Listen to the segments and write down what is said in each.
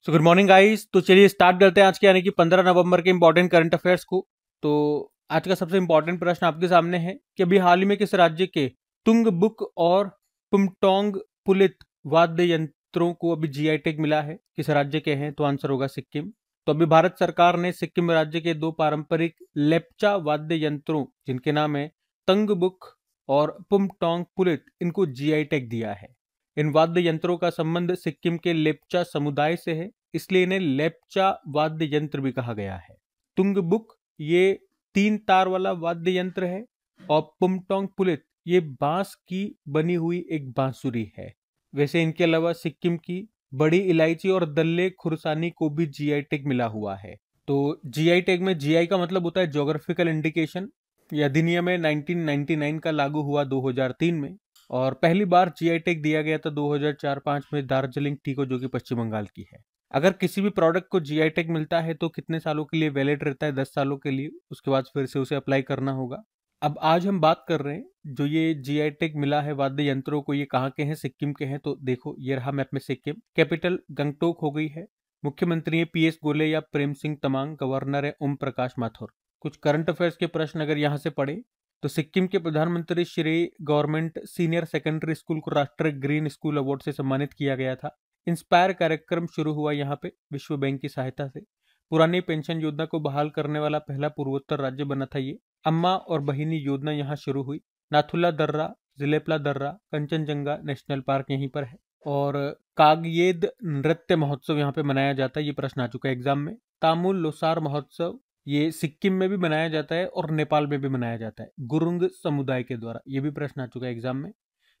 So good morning guys. तो चलिए start करते हैं आज के यानी कि 15 नवंबर के इंपॉर्टेंट करंट अफेयर्स को। तो आज का सबसे इंपॉर्टेंट प्रश्न आपके सामने है कि अभी हाल ही में किस राज्य के तुंगबुक और पुमटोंग पुलित वाद्य यंत्रों को अभी जीआई टैग मिला है? किस राज्य के हैं? तो आंसर होगा सिक्किम। तो अभी भारत सरकार ने सिक्किम राज्य के दो पारंपरिक लेप्चा वाद्य यंत्रों जिनके नाम है तंगबुक और पुमटोंग पुलित, इनको जीआई टैग दिया है। इन वाद्य यंत्रों का संबंध सिक्किम के लेप्चा समुदाय से है, इसलिए इन्हें लेप्चा वाद्य यंत्र भी कहा गया है। तुंगबुक ये 3 तार वाला वाद्य यंत्र है और पुमटोंग पुलित ये बांस की बनी हुई एक बांसुरी है। वैसे इनके अलावा सिक्किम की बड़ी इलायची और दल्ले खुरसानी को भी जीआई टैग मिला हुआ है। तो जीआई टैग में जीआई का मतलब होता है ज्योग्राफिकल इंडिकेशन। यह अधिनियम है 1999 का लागू हुआ 2003 में और पहली बार जीआई टैग दिया गया था 2004-5 में दार्जिलिंग टी को, जो कि पश्चिम बंगाल की है। अगर किसी भी प्रोडक्ट को जीआई टैग मिलता है तो कितने सालों के लिए वैलिड रहता है? 10 सालों के लिए। उसके बाद फिर से उसे अप्लाई करना होगा। अब आज हम बात कर रहे हैं जो ये जीआई टैग मिला है वाद्य यंत्रों को, ये कहाँ के हैं? सिक्किम के हैं। तो देखो ये रहा मैप में सिक्किम। कैपिटल गंगटोक हो गई है। मुख्यमंत्री है पीएस गोले या प्रेम सिंह तमांग। गवर्नर है ओम प्रकाश माथुर। कुछ करंट अफेयर्स के प्रश्न अगर यहाँ से पढ़े तो सिक्किम के प्रधानमंत्री Shri government senior secondary school को राष्ट्रीय ग्रीन स्कूल अवार्ड से सम्मानित किया गया था। इंस्पायर कार्यक्रम शुरू हुआ यहाँ पे विश्व बैंक की सहायता से। पुरानी पेंशन योजना को बहाल करने वाला पहला पूर्वोत्तर राज्य बना था ये। अम्मा और बहिनी योजना यहाँ शुरू हुई। नाथुला दर्रा, जिलेपला दर्रा, कंचनजंगा नेशनल पार्क यहीं पर है। और कागयेद नृत्य महोत्सव यहाँ पे मनाया जाता है। ये प्रश्न आ चुका है एग्जाम में। तामुल लोसार महोत्सव ये सिक्किम में भी मनाया जाता है और नेपाल में भी मनाया जाता है गुरुंग समुदाय के द्वारा। ये भी प्रश्न आ चुका है एग्जाम में।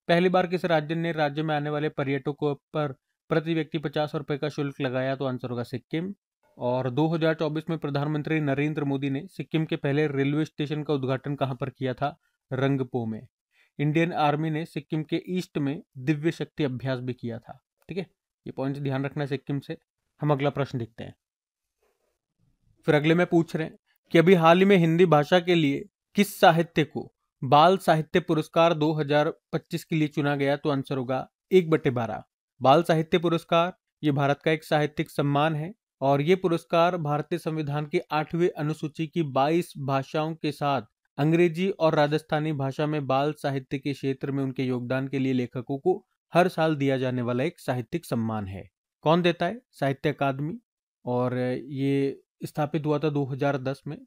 पहली बार किस राज्य ने राज्य में आने वाले पर्यटकों पर प्रति व्यक्ति 50 रुपए का शुल्क लगाया? तो आंसर होगा सिक्किम। और 2024 में प्रधानमंत्री नरेंद्र मोदी ने सिक्किम के पहले रेलवे स्टेशन का उद्घाटन कहां पर किया था? रंगपो में। इंडियन आर्मी ने सिक्किम के ईस्ट में दिव्य शक्ति अभ्यास भी किया था। ठीक है, ये पॉइंट ध्यान रखना है सिक्किम से। हम अगला प्रश्न देखते हैं। फिर अगले में पूछ रहे हैं कि अभी हाल ही में हिंदी भाषा के लिए किस साहित्य को बाल साहित्य पुरस्कार 2025 के लिए चुना गया? तो आंसर होगा 1/12। बाल साहित्य पुरस्कार ये भारत का एक साहित्यिक सम्मान है और ये पुरस्कार भारतीय संविधान की 8वीं अनुसूची की 22 भाषाओं के साथ अंग्रेजी और राजस्थानी भाषा में बाल साहित्य के क्षेत्र में उनके योगदान के लिए लेखकों को हर साल दिया जाने वाला एक साहित्यिक सम्मान है। कौन देता है? साहित्य अकादमी। और ये स्थापित हुआ था 2010 में।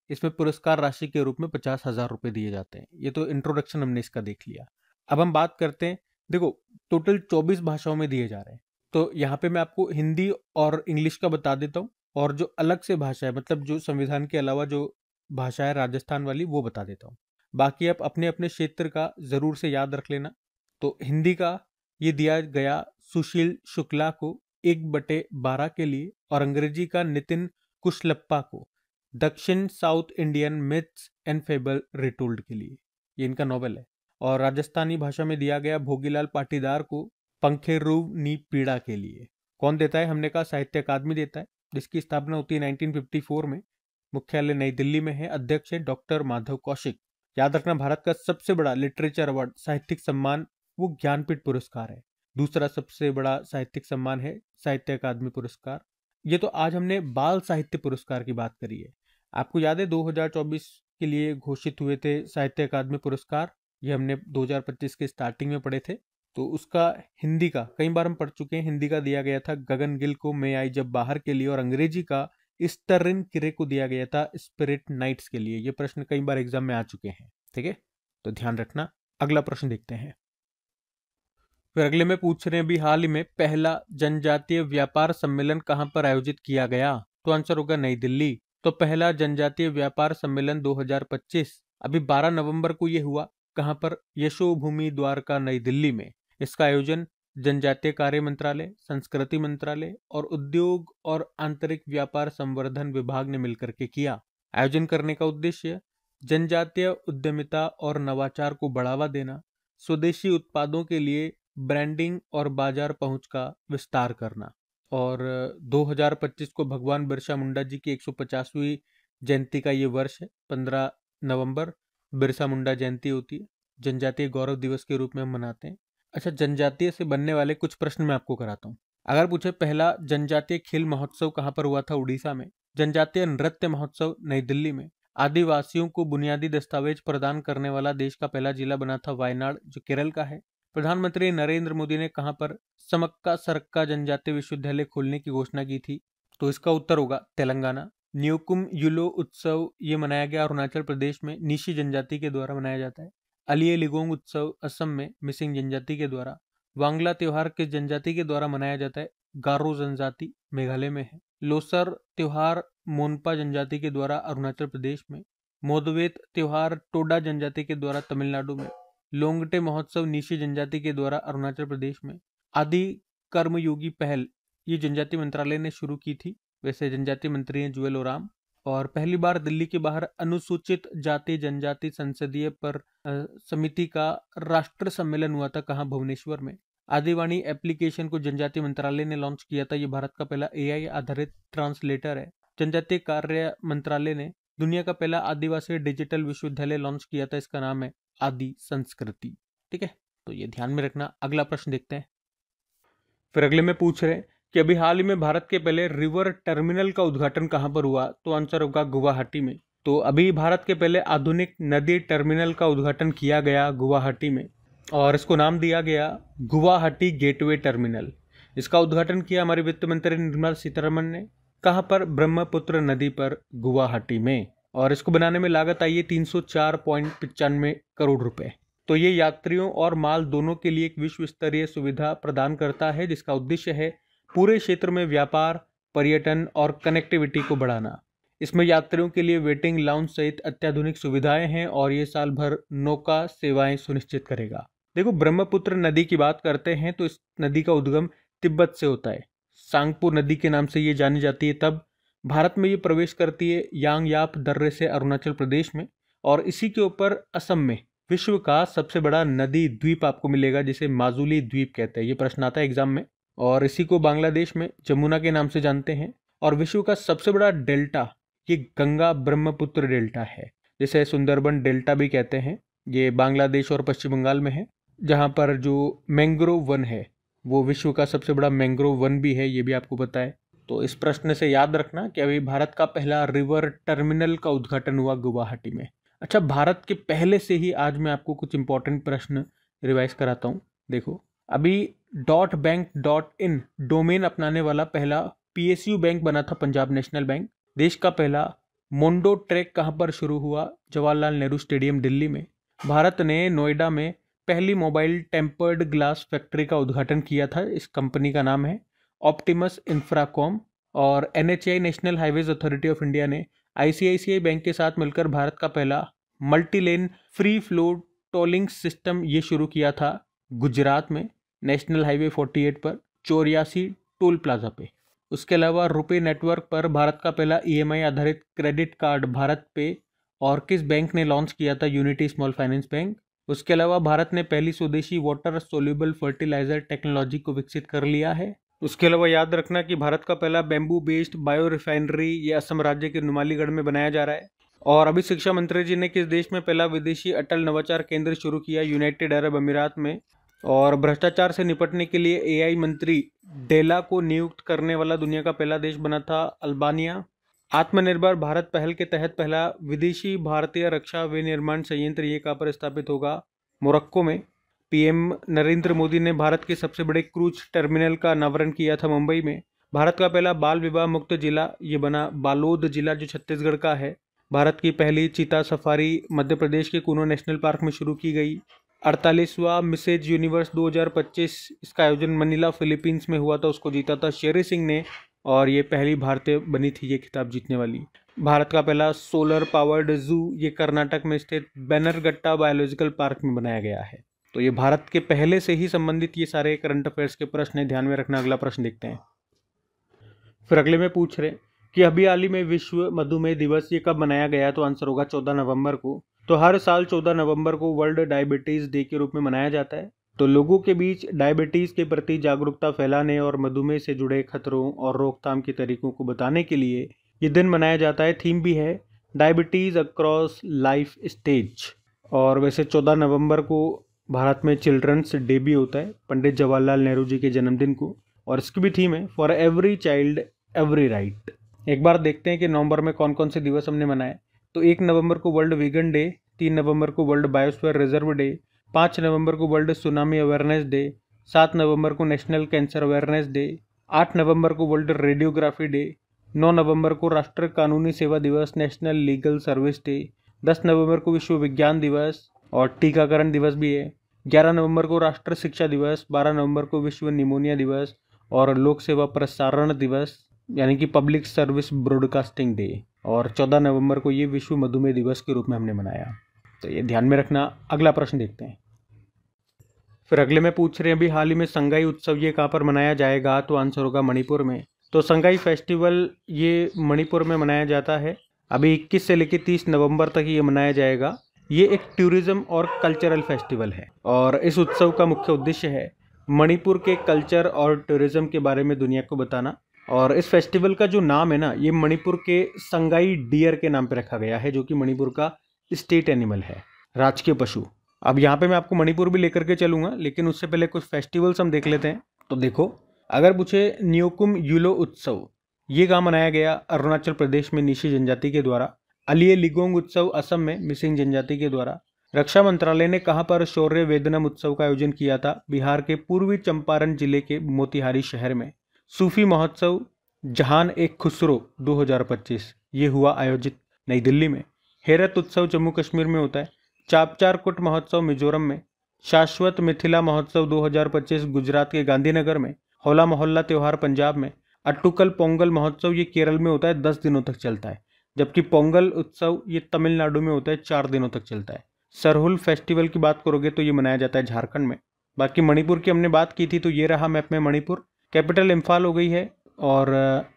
इसमें पुरस्कार राशि के रूप में 50,000 रुपए दिए जाते हैं। ये तो इंट्रोडक्शन हमने इसका देख लिया। अब हम बात करते हैं, देखो टोटल 24 भाषाओं में दिए जा रहे हैं। तो यहाँ पे मैं आपको हिंदी और इंग्लिश का बता देता हूँ और जो अलग से भाषा है, मतलब जो संविधान के अलावा जो भाषा है राजस्थान वाली, वो बता देता हूँ। बाकी आप अपने अपने क्षेत्र का जरूर से याद रख लेना। तो हिंदी का ये दिया गया सुशील शुक्ला को 1/12 के लिए और अंग्रेजी का नितिन कुशलप्पा को दक्षिण south Indian myths and fable retold के लिए। ये इनका नॉवेल है। और राजस्थानी भाषा में दिया गया भोगीलाल पाटीदार को पंखेरू नी पीड़ा के लिए। कौन देता है? हमने कहा साहित्य अकादमी देता है, जिसकी स्थापना होती है 1954 में। मुख्यालय नई दिल्ली में है। अध्यक्ष है डॉक्टर माधव कौशिक। याद रखना, भारत का सबसे बड़ा लिटरेचर अवार्ड साहित्यिक सम्मान वो ज्ञानपीठ पुरस्कार है। दूसरा सबसे बड़ा साहित्यिक सम्मान है साहित्य अकादमी पुरस्कार। ये तो आज हमने बाल साहित्य पुरस्कार की बात करी है। आपको याद है 2024 के लिए घोषित हुए थे साहित्य अकादमी पुरस्कार? ये हमने 2025 के स्टार्टिंग में पढ़े थे। तो उसका हिंदी का कई बार हम पढ़ चुके हैं। हिंदी का दिया गया था गगन गिल को मैं आई जब बाहर के लिए और अंग्रेजी का इस्तरिन किरे को दिया गया था स्पिरिट नाइट्स के लिए। ये प्रश्न कई बार एग्जाम में आ चुके हैं। ठीक है, तो ध्यान रखना। अगला प्रश्न देखते हैं। फिर अगले में पूछ रहे हैं अभी हाल ही में पहला जनजातीय व्यापार सम्मेलन कहां पर आयोजित किया गया? तो आंसर होगा नई दिल्ली। तो पहला जनजातीय व्यापार सम्मेलन 2025 अभी 12 नवंबर को ये हुआ। कहां पर? यशोभूमि द्वारका नई दिल्ली में। इसका आयोजन जनजातीय कार्य मंत्रालय, संस्कृति मंत्रालय और उद्योग और आंतरिक व्यापार संवर्धन विभाग ने मिलकर के किया। आयोजन करने का उद्देश्य जनजातीय उद्यमिता और नवाचार को बढ़ावा देना, स्वदेशी उत्पादों के लिए ब्रांडिंग और बाजार पहुंच का विस्तार करना। और 2025 को भगवान बिरसा मुंडा जी की 150वीं जयंती का ये वर्ष है। 15 नवंबर बिरसा मुंडा जयंती होती है। जनजातीय गौरव दिवस के रूप में हम मनाते हैं। अच्छा, जनजातीय से बनने वाले कुछ प्रश्न मैं आपको कराता हूँ। अगर पूछे पहला जनजातीय खेल महोत्सव कहाँ पर हुआ था, उड़ीसा में। जनजातीय नृत्य महोत्सव नई दिल्ली में। आदिवासियों को बुनियादी दस्तावेज प्रदान करने वाला देश का पहला जिला बना था वायनाड, जो केरल का है। प्रधानमंत्री नरेंद्र मोदी ने कहां पर समक्का सरक्का जनजातीय विश्वविद्यालय खोलने की घोषणा की थी, तो इसका उत्तर होगा तेलंगाना। न्यूकुम युलो उत्सव ये मनाया गया अरुणाचल प्रदेश में, निशी जनजाति के द्वारा मनाया जाता है। अलिये लिगोंग उत्सव असम में, मिसिंग जनजाति के द्वारा। वांगला त्योहार किस जनजाति के द्वारा मनाया जाता है, गारो जनजाति, मेघालय में है। लोसर त्योहार मोनपा जनजाति के द्वारा अरुणाचल प्रदेश में। मोदवेत त्योहार टोडा जनजाति के द्वारा तमिलनाडु में। लोंगटे महोत्सव निशी जनजाति के द्वारा अरुणाचल प्रदेश में। आदि कर्मयोगी पहल ये जनजाति मंत्रालय ने शुरू की थी, वैसे जनजाति मंत्री हैं जुएल ओराम। और पहली बार दिल्ली के बाहर अनुसूचित जाति जनजाति संसदीय पर समिति का राष्ट्र सम्मेलन हुआ था, कहाँ, भुवनेश्वर में। आदिवाणी एप्लीकेशन को जनजाति मंत्रालय ने लॉन्च किया था, ये भारत का पहला एआई आधारित ट्रांसलेटर है। जनजातीय कार्य मंत्रालय ने दुनिया का पहला आदिवासी डिजिटल विश्वविद्यालय लॉन्च किया था, इसका नाम है आदि संस्कृति। ठीक है, तो ये ध्यान में रखना। अगला प्रश्न देखते हैं। फिर अगले में पूछ रहे हैं कि अभी हाल ही में भारत के पहले रिवर टर्मिनल का उद्घाटन कहां पर हुआ, तो आंसर होगा गुवाहाटी में। तो अभी भारत के पहले आधुनिक नदी टर्मिनल का उद्घाटन किया गया गुवाहाटी में, और इसको नाम दिया गया गुवाहाटी गेटवे टर्मिनल। इसका उद्घाटन किया हमारे वित्त मंत्री निर्मला सीतारमण ने। कहां पर, ब्रह्मपुत्र नदी पर, गुवाहाटी में। और इसको बनाने में लागत आई है 304.95 करोड़ रुपए। तो ये यात्रियों और माल दोनों के लिए एक विश्व स्तरीय सुविधा प्रदान करता है, जिसका उद्देश्य है पूरे क्षेत्र में व्यापार, पर्यटन और कनेक्टिविटी को बढ़ाना। इसमें यात्रियों के लिए वेटिंग लाउंज सहित अत्याधुनिक सुविधाएं हैं, और ये साल भर नौका सेवाएं सुनिश्चित करेगा। देखो, ब्रह्मपुत्र नदी की बात करते हैं तो इस नदी का उद्गम तिब्बत से होता है। सांगपो नदी के नाम से ये जानी जाती है। तब भारत में ये प्रवेश करती है यांगयाप दर्रे से अरुणाचल प्रदेश में, और इसी के ऊपर असम में विश्व का सबसे बड़ा नदी द्वीप आपको मिलेगा, जिसे माजुली द्वीप कहते हैं। ये प्रश्न आता है एग्जाम में। और इसी को बांग्लादेश में जमुना के नाम से जानते हैं। और विश्व का सबसे बड़ा डेल्टा ये गंगा ब्रह्मपुत्र डेल्टा है, जिसे सुंदरबन डेल्टा भी कहते हैं। ये बांग्लादेश और पश्चिम बंगाल में है, जहाँ पर जो मैंग्रोव वन है वो विश्व का सबसे बड़ा मैंग्रोव वन भी है, ये भी आपको पता है। तो इस प्रश्न से याद रखना कि अभी भारत का पहला रिवर टर्मिनल का उद्घाटन हुआ गुवाहाटी में। अच्छा, भारत के पहले से ही आज मैं आपको कुछ इंपॉर्टेंट प्रश्न रिवाइज कराता हूँ। देखो, अभी .bank.in डोमेन अपनाने वाला पहला PSU बैंक बना था पंजाब नेशनल बैंक। देश का पहला मोंडो ट्रैक कहाँ पर शुरू हुआ, जवाहरलाल नेहरू स्टेडियम दिल्ली में। भारत ने नोएडा में पहली मोबाइल टेम्पर्ड ग्लास फैक्ट्री का उद्घाटन किया था, इस कंपनी का नाम है ऑप्टिमस इंफ्राकॉम। और NHAI national highways authority of India ने ICICI बैंक के साथ मिलकर भारत का पहला multi lane free flow tolling system ये शुरू किया था गुजरात में, नेशनल हाईवे 48 पर 84 टोल प्लाजा पे। उसके अलावा रुपे नेटवर्क पर भारत का पहला EMI आधारित क्रेडिट कार्ड भारत पे और किस बैंक ने लॉन्च किया था, यूनिटी स्मॉल फाइनेंस बैंक। उसके अलावा भारत ने पहली स्वदेशी वाटर सोल्यूबल फर्टिलाइजर टेक्नोलॉजी को विकसित कर लिया है। उसके अलावा याद रखना कि भारत का पहला बैम्बू बेस्ड बायो रिफाइनरी ये असम राज्य के नुमालीगढ़ में बनाया जा रहा है। और अभी शिक्षा मंत्री जी ने किस देश में पहला विदेशी अटल नवाचार केंद्र शुरू किया, यूनाइटेड अरब अमीरात में। और भ्रष्टाचार से निपटने के लिए AI मंत्री डेला को नियुक्त करने वाला दुनिया का पहला देश बना था अल्बानिया। आत्मनिर्भर भारत पहल के तहत पहला विदेशी भारतीय रक्षा विनिर्माण संयंत्र ये कहाँ पर स्थापित होगा, मोरक्को में। PM नरेंद्र मोदी ने भारत के सबसे बड़े क्रूज टर्मिनल का अनावरण किया था मुंबई में। भारत का पहला बाल विवाह मुक्त जिला ये बना बालोद जिला, जो छत्तीसगढ़ का है। भारत की पहली चीता सफारी मध्य प्रदेश के कूनो नेशनल पार्क में शुरू की गई। 48वां मिसेज यूनिवर्स 2025 इसका आयोजन मनीला फिलीपींस में हुआ था, उसको जीता था शेरी सिंह ने, और ये पहली भारतीय बनी थी ये खिताब जीतने वाली। भारत का पहला सोलर पावर्ड जू ये कर्नाटक में स्थित बैनरगट्टा बायोलॉजिकल पार्क में बनाया गया है। तो ये भारत के पहले से ही संबंधित ये सारे करंट अफेयर्स के प्रश्न है, ध्यान में रखना। अगला प्रश्न देखते हैं। फिर अगले में पूछ रहे कि अभी हाल ही में विश्व मधुमेह दिवस ये कब मनाया गया, तो आंसर होगा 14 नवंबर को। तो हर साल 14 नवंबर को वर्ल्ड डायबिटीज डे के रूप में मनाया जाता है। तो लोगों के बीच डायबिटीज के प्रति जागरूकता फैलाने और मधुमेह से जुड़े खतरों और रोकथाम के तरीकों को बताने के लिए ये दिन मनाया जाता है। थीम भी है डायबिटीज अक्रॉस लाइफ स्टेज। और वैसे 14 नवंबर को भारत में चिल्ड्रंस डे भी होता है, पंडित जवाहरलाल नेहरू जी के जन्मदिन को। और इसकी भी थीम है for every child every right. एक बार देखते हैं कि नवंबर में कौन कौन से दिवस हमने मनाए। तो 1 नवंबर को वर्ल्ड वीगन डे, 3 नवंबर को वर्ल्ड बायोस्फीयर रिजर्व डे, 5 नवंबर को वर्ल्ड सुनामी अवेयरनेस डे, 7 नवंबर को नेशनल कैंसर अवेयरनेस डे, 8 नवंबर को वर्ल्ड रेडियोग्राफी डे, 9 नवंबर को राष्ट्रीय कानूनी सेवा दिवस नेशनल लीगल सर्विस डे, 10 नवंबर को विश्व विज्ञान दिवस और टीकाकरण दिवस भी है, 11 नवंबर को राष्ट्रीय शिक्षा दिवस, 12 नवंबर को विश्व निमोनिया दिवस और लोक सेवा प्रसारण दिवस यानी कि पब्लिक सर्विस ब्रॉडकास्टिंग डे, और 14 नवंबर को ये विश्व मधुमेह दिवस के रूप में हमने मनाया। तो ये ध्यान में रखना। अगला प्रश्न देखते हैं। फिर अगले में पूछ रहे हैं अभी हाल ही में संगाई उत्सव ये कहाँ पर मनाया जाएगा, तो आंसर होगा मणिपुर में। तो संगाई फेस्टिवल ये मणिपुर में मनाया जाता है। अभी 21 से लेकर 30 नवंबर तक ये मनाया जाएगा। ये एक टूरिज्म और कल्चरल फेस्टिवल है और इस उत्सव का मुख्य उद्देश्य है मणिपुर के कल्चर और टूरिज्म के बारे में दुनिया को बताना। और इस फेस्टिवल का जो नाम है ना, ये मणिपुर के संगाई डियर के नाम पे रखा गया है, जो कि मणिपुर का स्टेट एनिमल है, राजकीय पशु। अब यहाँ पे मैं आपको मणिपुर भी लेकर के चलूंगा, लेकिन उससे पहले कुछ फेस्टिवल्स हम देख लेते हैं। तो देखो, अगर पूछे न्योकुम यूलो उत्सव ये कहाँ मनाया गया, अरुणाचल प्रदेश में नीशी जनजाति के द्वारा। अलिये लिगोंग उत्सव असम में मिसिंग जनजाति के द्वारा। रक्षा मंत्रालय ने कहाँ पर शौर्य वेदनम उत्सव का आयोजन किया था, बिहार के पूर्वी चंपारण जिले के मोतिहारी शहर में। सूफी महोत्सव जहान एक खुसरो 2025 ये हुआ आयोजित नई दिल्ली में। हेरत उत्सव जम्मू कश्मीर में होता है। चापचारकुट महोत्सव मिजोरम में। शाश्वत मिथिला महोत्सव 2025 गुजरात के गांधीनगर में। होला मोहल्ला त्योहार पंजाब में। अट्टुकल पोंगल महोत्सव ये केरल में होता है, 10 दिनों तक चलता है, जबकि पोंगल उत्सव ये तमिलनाडु में होता है, 4 दिनों तक चलता है। सरहुल फेस्टिवल की बात करोगे तो ये मनाया जाता है झारखंड में। बाकी मणिपुर की हमने बात की थी, तो ये रहा मैप में मणिपुर। कैपिटल इम्फाल हो गई है और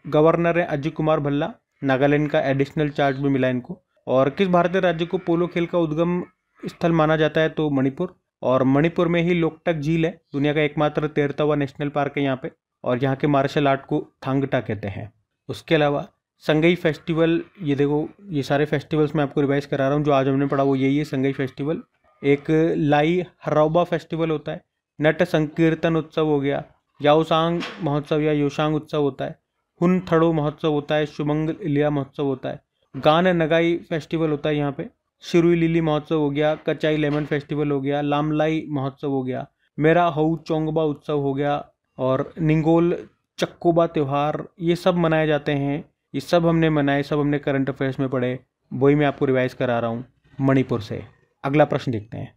गवर्नर है अजय कुमार भल्ला। नागालैंड का एडिशनल चार्ज भी मिला इनको। और किस भारतीय राज्य को पोलो खेल का उद्गम स्थल माना जाता है, तो मणिपुर। और मणिपुर में ही लोकटक झील है, दुनिया का एकमात्र तैरता नेशनल पार्क है यहाँ पे, और यहाँ के मार्शल आर्ट को थांगटा कहते हैं। उसके अलावा संगई फेस्टिवल, ये देखो ये सारे फेस्टिवल्स मैं आपको रिवाइज करा रहा हूँ, जो आज हमने पढ़ा वो यही है संगई फेस्टिवल। एक लाई हरौबा फेस्टिवल होता है। नट संकीर्तन उत्सव हो गया। याओसांग महोत्सव या योशांग उत्सव होता है। हुन थड़ो महोत्सव होता है। शुमंग इलिया महोत्सव होता है। गान नगाई फेस्टिवल होता है यहाँ पे। शिरुई लिली महोत्सव हो गया। कचाई लेमन फेस्टिवल हो गया। लामलाई महोत्सव हो गया। मेरा हऊ चोंगबा उत्सव हो गया। और निंगोल चक्कोबा त्यौहार, ये सब मनाए जाते हैं। ये सब हमने मनाए, सब हमने करंट अफेयर्स में पढ़े, वही मैं आपको रिवाइज करा रहा हूँ मणिपुर से। अगला प्रश्न देखते हैं।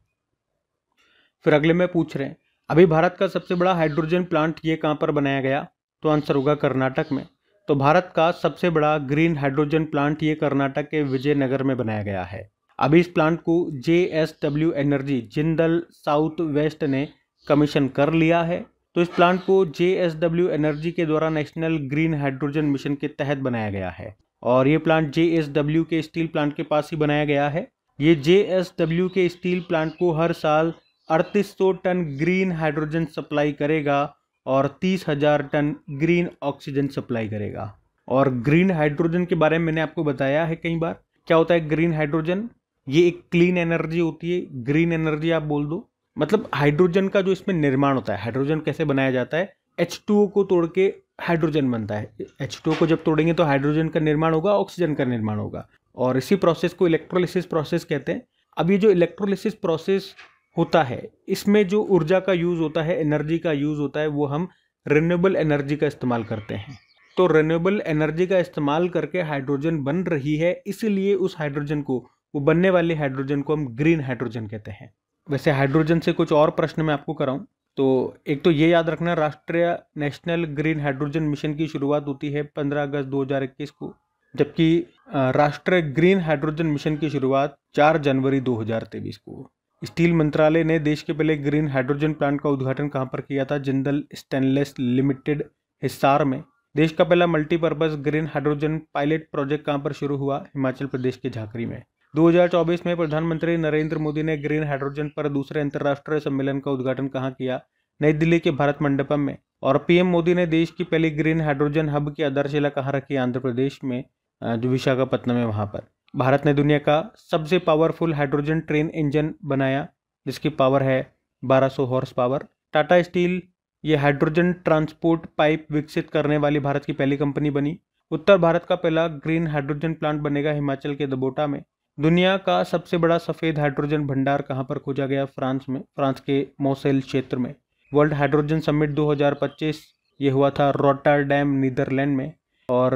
फिर अगले में पूछ रहे हैं अभी भारत का सबसे बड़ा हाइड्रोजन प्लांट ये कहाँ पर बनाया गया, तो आंसर होगा कर्नाटक में। तो भारत का सबसे बड़ा ग्रीन हाइड्रोजन प्लांट ये कर्नाटक के विजयनगर में बनाया गया है। अभी इस प्लांट को JSW energy Jindal south west ने कमीशन कर लिया है। तो इस प्लांट को JSW एनर्जी के द्वारा नेशनल ग्रीन हाइड्रोजन मिशन के तहत बनाया गया है। और ये प्लांट JSW के स्टील प्लांट के पास ही बनाया गया है। ये JSW के स्टील प्लांट को हर साल 3800 टन ग्रीन हाइड्रोजन सप्लाई करेगा और 30,000 टन ग्रीन ऑक्सीजन सप्लाई करेगा। और ग्रीन हाइड्रोजन के बारे में मैंने आपको बताया है कई बार। क्या होता है ग्रीन हाइड्रोजन? ये एक क्लीन एनर्जी होती है। ग्रीन एनर्जी आप बोल दो, मतलब हाइड्रोजन का जो इसमें निर्माण होता है, हाइड्रोजन कैसे बनाया जाता है, H2O को तोड़ के हाइड्रोजन बनता है। H2O को जब तोड़ेंगे तो हाइड्रोजन का निर्माण होगा, ऑक्सीजन का निर्माण होगा, और इसी प्रोसेस को इलेक्ट्रोलिसिस प्रोसेस कहते हैं। अब ये जो इलेक्ट्रोलिसिस प्रोसेस होता है, इसमें जो ऊर्जा का यूज होता है, एनर्जी का यूज होता है, वो हम रिन्यूएबल एनर्जी का इस्तेमाल करते हैं। तो रिन्यूएबल एनर्जी का इस्तेमाल करके हाइड्रोजन बन रही है, इसीलिए उस हाइड्रोजन को, वो बनने वाले हाइड्रोजन को हम ग्रीन हाइड्रोजन कहते हैं। वैसे हाइड्रोजन से कुछ और प्रश्न मैं आपको कराऊं तो एक तो ये याद रखना, राष्ट्रीय नेशनल ग्रीन हाइड्रोजन मिशन की शुरुआत होती है 15 अगस्त 2021 को, जबकि राष्ट्रीय ग्रीन हाइड्रोजन मिशन की शुरुआत 4 जनवरी 2023 को। स्टील मंत्रालय ने देश के पहले ग्रीन हाइड्रोजन प्लांट का उद्घाटन कहाँ पर किया था? जिंदल स्टेनलेस लिमिटेड हिसार में। देश का पहला multipurpose green hydrogen pilot project कहाँ पर शुरू हुआ? हिमाचल प्रदेश के झाकरी में। 2024 में प्रधानमंत्री नरेंद्र मोदी ने ग्रीन हाइड्रोजन पर दूसरे अंतर्राष्ट्रीय सम्मेलन का उद्घाटन कहाँ किया? नई दिल्ली के भारत मंडपम में। और पीएम मोदी ने देश की पहली ग्रीन हाइड्रोजन हब की आधारशिला कहाँ रखी? आंध्र प्रदेश में, जो विशाखापत्तनम है वहाँ पर। भारत ने दुनिया का सबसे पावरफुल हाइड्रोजन ट्रेन इंजन बनाया, जिसकी पावर है 1200 हॉर्स पावर। टाटा स्टील ये हाइड्रोजन ट्रांसपोर्ट पाइप विकसित करने वाली भारत की पहली कंपनी बनी। उत्तर भारत का पहला ग्रीन हाइड्रोजन प्लांट बनेगा हिमाचल के दबोटा में। दुनिया का सबसे बड़ा सफ़ेद हाइड्रोजन भंडार कहाँ पर खोजा गया? फ्रांस में, फ्रांस के मोसेल क्षेत्र में। वर्ल्ड हाइड्रोजन समिट 2025 ये हुआ था रॉटरडैम नीदरलैंड में। और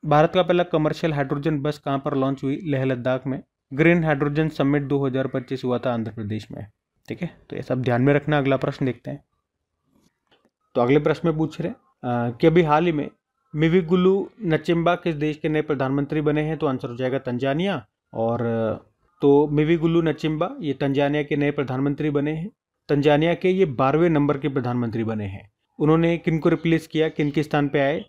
भारत का पहला कमर्शियल हाइड्रोजन बस कहाँ पर लॉन्च हुई? लेह लद्दाख में। ग्रीन हाइड्रोजन समिट 2025 हुआ था आंध्र प्रदेश में। ठीक है, तो ये सब ध्यान में रखना। अगला प्रश्न देखते हैं। तो अगले प्रश्न में पूछ रहे हैं कि अभी हाल ही में मिविगुलू नचिम्बा किस देश के नए प्रधानमंत्री बने हैं? तो आंसर हो जाएगा तंजानिया। और तो मिविगुलू नचिम्बा ये तंजानिया के नए प्रधानमंत्री बने हैं। तंजानिया के ये 12वें नंबर के प्रधानमंत्री बने हैं। उन्होंने किनको रिप्लेस किया, किन के स्थान पे आए?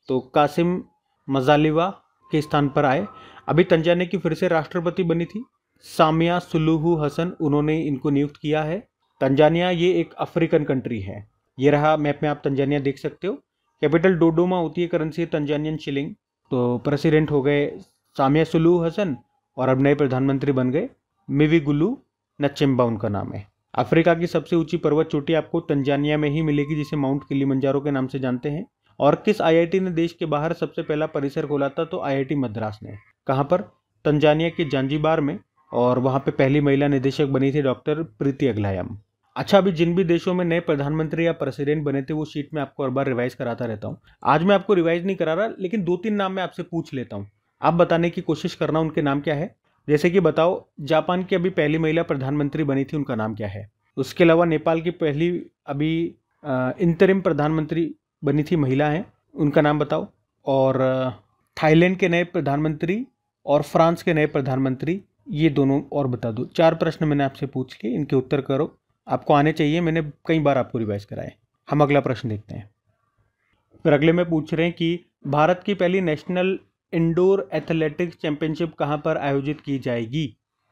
तो कासिम मजालिवा के स्थान पर आए। अभी तंजानिया की फिर से राष्ट्रपति बनी थी सामिया सुलूहू हसन, उन्होंने इनको नियुक्त किया है। तंजानिया ये एक अफ्रीकन कंट्री है। ये रहा मैप में, आप तंजानिया देख सकते हो। कैपिटल डोडोमा होती है, करेंसी तंजानियन शिलिंग। तो प्रेसिडेंट हो गए सामिया सुलूहू हसन और अब नए प्रधानमंत्री बन गए मिविगुलू नचिम्बा, उनका नाम है। अफ्रीका की सबसे ऊंची पर्वत चोटी आपको तंजानिया में ही मिलेगी, जिसे माउंट किलिमंजारो के नाम से जानते हैं। और किस आईआईटी ने देश के बाहर सबसे पहला परिसर खोला था? तो आईआईटी मद्रास ने। कहाँ पर? तंजानिया के जांजिबार में। और वहाँ पे पहली महिला निदेशक बनी थी डॉक्टर प्रीति अग्लायम। अच्छा, अभी जिन भी देशों में नए प्रधानमंत्री या प्रेसिडेंट बने थे वो शीट में आपको हर बार रिवाइज कराता रहता हूँ। आज मैं आपको रिवाइज नहीं करा रहा, लेकिन 2-3 नाम मैं आपसे पूछ लेता हूँ, आप बताने की कोशिश करना उनके नाम क्या है। जैसे कि बताओ, जापान की अभी पहली महिला प्रधानमंत्री बनी थी, उनका नाम क्या है? उसके अलावा नेपाल की पहली अभी इंतरिम प्रधानमंत्री बनी थी, महिला हैं, उनका नाम बताओ। और थाईलैंड के नए प्रधानमंत्री और फ्रांस के नए प्रधानमंत्री, ये दोनों और बता दो। 4 प्रश्न मैंने आपसे पूछ लिए, इनके उत्तर करो, आपको आने चाहिए, मैंने कई बार आपको रिवाइज कराए। हम अगला प्रश्न देखते हैं। फिर अगले में पूछ रहे हैं कि भारत की पहली नेशनल इंडोर एथलेटिक्स चैंपियनशिप कहाँ पर आयोजित की जाएगी?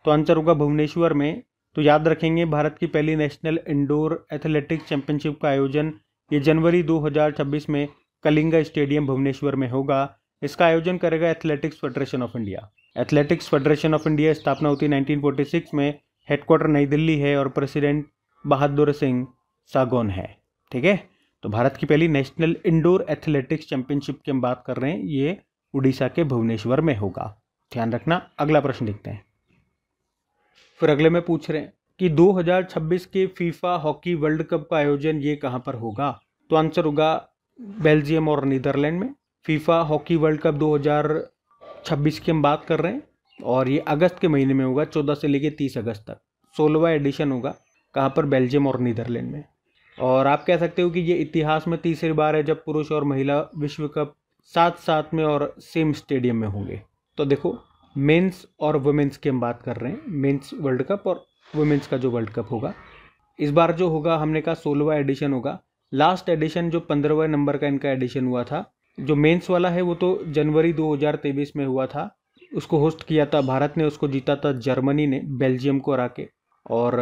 तो आंसर होगा भुवनेश्वर में। तो याद रखेंगे, भारत की पहली नेशनल इंडोर एथलेटिक्स चैंपियनशिप का आयोजन ये जनवरी 2026 में कलिंगा स्टेडियम भुवनेश्वर में होगा। इसका आयोजन करेगा athletics federation of India. Athletics federation of India स्थापना होती 1946 में। हेडक्वार्टर नई दिल्ली है और प्रेसिडेंट बहादुर सिंह सागौन है। ठीक है, तो भारत की पहली नेशनल इंडोर एथलेटिक्स चैंपियनशिप की हम बात कर रहे हैं, ये उड़ीसा के भुवनेश्वर में होगा, ध्यान रखना। अगला प्रश्न देखते हैं। फिर अगले में पूछ रहे हैं कि 2026 के फीफा हॉकी वर्ल्ड कप का आयोजन ये कहाँ पर होगा? तो आंसर होगा बेल्जियम और नीदरलैंड में। फीफा हॉकी वर्ल्ड कप 2026 की हम बात कर रहे हैं और ये अगस्त के महीने में होगा, 14 से लेकर 30 अगस्त तक। 16वां एडिशन होगा। कहाँ पर? बेल्जियम और नीदरलैंड में। और आप कह सकते हो कि ये इतिहास में तीसरी बार है जब पुरुष और महिला विश्व कप साथ साथ में और सेम स्टेडियम में होंगे। तो देखो, मेंस और वुमेन्स की हम बात कर रहे हैं, मेंस वर्ल्ड कप और वुमेन्स का जो वर्ल्ड कप होगा। इस बार जो होगा, हमने कहा 16वां एडिशन होगा। लास्ट एडिशन जो 15वें नंबर का इनका एडिशन हुआ था, जो मेंस वाला है वो तो जनवरी 2023 में हुआ था। उसको होस्ट किया था भारत ने, उसको जीता था जर्मनी ने बेल्जियम को हरा के। और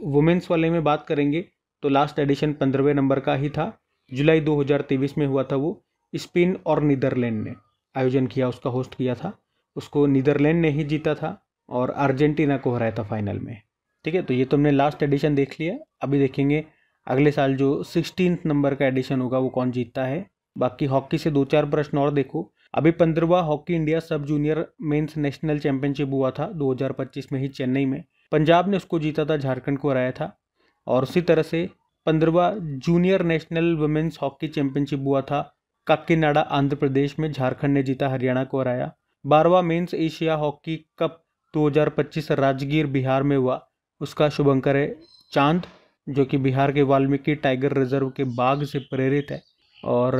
वुमेन्स वाले में बात करेंगे तो लास्ट एडिशन 15वें नंबर का ही था, जुलाई 2023 में हुआ था। वो स्पेन और नीदरलैंड ने आयोजन किया, उसका होस्ट किया था। उसको नीदरलैंड ने ही जीता था और अर्जेंटीना को हराया था फाइनल में। ठीक है, तो ये तुमने लास्ट एडिशन देख लिया। अभी देखेंगे अगले साल जो 16 नंबर का एडिशन होगा वो कौन जीतता है। बाकी हॉकी से 2-4 प्रश्न और देखो। अभी 15वां hockey India sub junior men's national championship हुआ था 2025 में ही चेन्नई में। पंजाब ने उसको जीता था, झारखंड को हराया था। और उसी तरह से 15वां junior national women's hockey championship हुआ था काकीनाडा आंध्र प्रदेश में, झारखंड ने जीता, हरियाणा को हराया। 12वां men's Asia hockey cup 2025 Rajgir Bihar में हुआ, उसका शुभंकर है चांद, जो कि बिहार के वाल्मीकि टाइगर रिजर्व के बाघ से प्रेरित है। और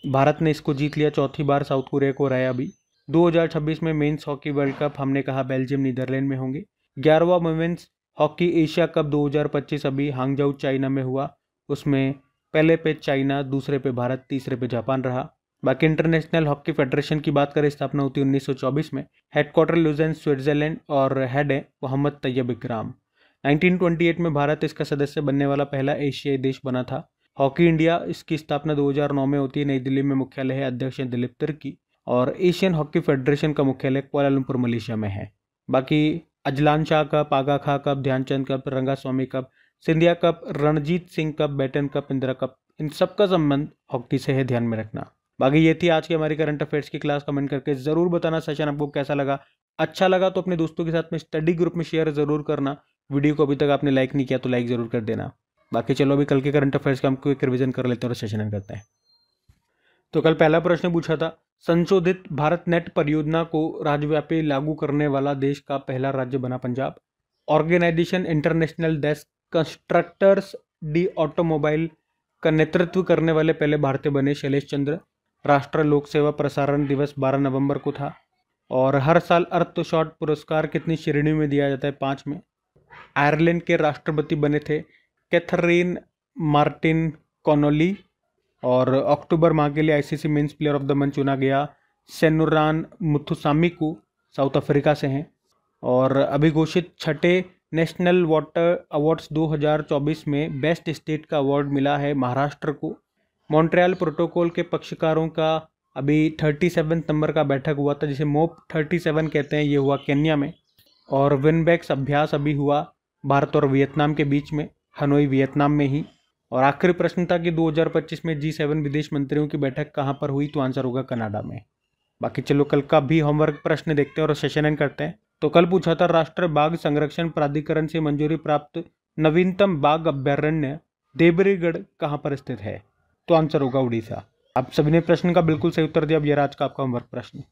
भारत ने इसको जीत लिया, चौथी बार साउथ कोरिया को हराया। अभी 2026 में मेंस हॉकी वर्ल्ड कप हमने कहा बेल्जियम नीदरलैंड में होंगे। 11वां वुमेन्स हॉकी एशिया कप 2025 अभी हांगजाऊ चाइना में हुआ, उसमें पहले पे चाइना, दूसरे पे भारत, तीसरे पे जापान रहा। बाकी इंटरनेशनल हॉकी फेडरेशन की बात करें, स्थापना होती 1924 में। हेडक्वार्टर लुज़ेन स्विट्जरलैंड और हेड है मोहम्मद तैयब इकराम। 1928 में भारत इसका सदस्य बनने वाला पहला एशियाई देश बना था। हॉकी इंडिया, इसकी स्थापना 2009 में होती है, नई दिल्ली में मुख्यालय है, अध्यक्ष हैं दिलीप तिर्की। और एशियन हॉकी फेडरेशन का मुख्यालय कुआलालंपुर मलेशिया में है। बाकी Azlan Shah cup, Aga Khan cup, Dhyan Chand cup, Rangaswamy cup, Scindia cup, Ranjit Singh cup, Beighton cup, Indira cup, इन सब का संबंध हॉकी से है, ध्यान में रखना। बाकी ये थी आज की हमारी करंट अफेयर्स की क्लास। कमेंट करके जरूर बताना सेशन आपको कैसा लगा। अच्छा लगा तो अपने दोस्तों के साथ में स्टडी ग्रुप में शेयर जरूर करना। वीडियो को अभी तक आपने लाइक नहीं किया तो लाइक जरूर कर देना। बाकी चलो अभी कल के करंट अफेयर्स का हम क्विक रिवीजन कर लेते हैं और सेशन एंड करते हैं। तो कल पहला प्रश्न पूछा था, संशोधित भारत नेट परियोजना को राज्यव्यापी लागू करने वाला देश का पहला राज्य बना Punjab. Organisation international desk constructors de automobile का नेतृत्व करने वाले पहले भारतीय बने शैलेश चंद्र। राष्ट्रीय लोक सेवा प्रसारण दिवस 12 नवंबर को था। और हर साल अर्थ शॉट पुरस्कार कितनी श्रेणी में दिया जाता है? 5 में। आयरलैंड के राष्ट्रपति बने थे कैथरीन मार्टिन कॉनोली। और अक्टूबर माह के लिए ICC men's player of the month चुना गया सेनुरान मुथुसामी को, साउथ अफ्रीका से हैं। और अभी घोषित छठे नेशनल वाटर अवार्ड्स 2024 में बेस्ट स्टेट का अवार्ड मिला है महाराष्ट्र को। मॉन्ट्रियल प्रोटोकॉल के पक्षकारों का अभी 37 नंबर का बैठक हुआ था, जिसे मोप 37 कहते हैं, ये हुआ केन्या में। और विनबैक्स अभ्यास अभी हुआ भारत और वियतनाम के बीच में, हनोई वियतनाम में ही। और आखिरी प्रश्न था कि 2025 में G7 विदेश मंत्रियों की बैठक कहाँ पर हुई? तो आंसर होगा कनाडा में। बाकी चलो कल का भी होमवर्क प्रश्न देखते हैं और सेशन एंड करते हैं। तो कल पूछा था, राष्ट्रीय बाघ संरक्षण प्राधिकरण से मंजूरी प्राप्त नवीनतम बाघ अभ्यारण्य देवरीगढ़ कहाँ पर स्थित है? तो आंसर होगा उड़ीसा। आप सभी ने प्रश्न का बिल्कुल सही उत्तर दिया। अब ये आज का आपका होमवर्क प्रश्न।